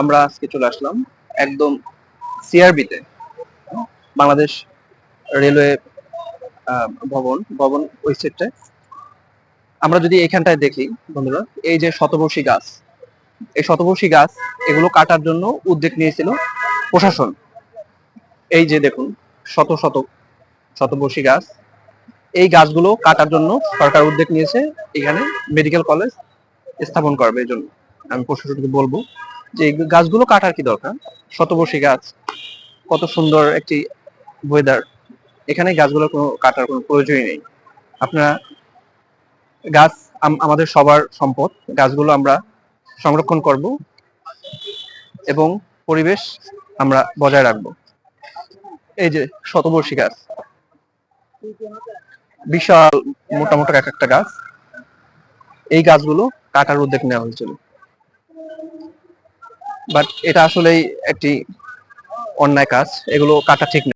আমরা আজকে চলে আসলাম একদম সিআরবিতে, বাংলাদেশ রেলওয়ে ভবন ওই সেক্টরে। আমরা যদি এখানটায় দেখি বন্ধুরা, এই যে শতবর্ষী গাছ, এই শতবর্ষী গাছ এগুলো কাটার জন্য উদ্যোগ নিয়েছিল প্রশাসন। এই যে দেখুন, শত শত শতবর্ষী গাছ, এই গাছগুলো কাটার জন্য সরকার উদ্যোগ নিয়েছে। এখানে মেডিকেল কলেজ স্থাপন করবে, এই জন্য আমি প্রশাসনকে বলবো যে এই গাছগুলো কাটার কি দরকার। শতবর্ষী গাছ, কত সুন্দর একটি ওয়েদার, এখানে গাছগুলো কোনো কাটার কোনো প্রয়োজনই নেই। আপনারা গাছ আমাদের সবার সম্পদ, গাছগুলো আমরা সংরক্ষণ করব এবং পরিবেশ আমরা বজায় রাখবো। এই যে শতবর্ষী গাছ, বিশাল মোটা মোটা এক একটা গাছ, এই গাছগুলো কাটার উদ্যোগ নেওয়া হয়েছিল। বাট এটা আসলেই একটি অন্যায় কাজ, এগুলো কাটা ঠিক না।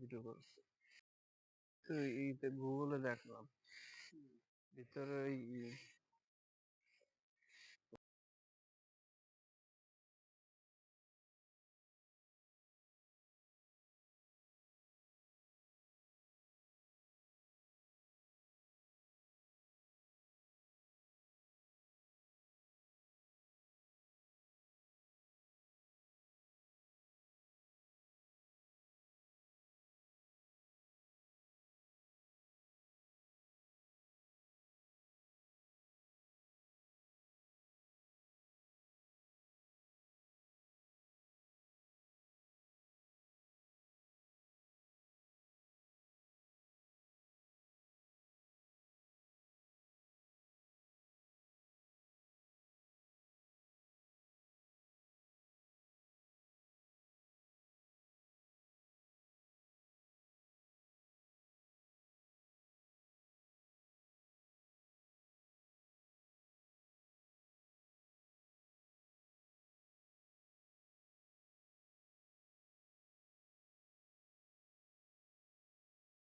ভিডিও করছি তো, গুগলে দেখলাম ভিতরে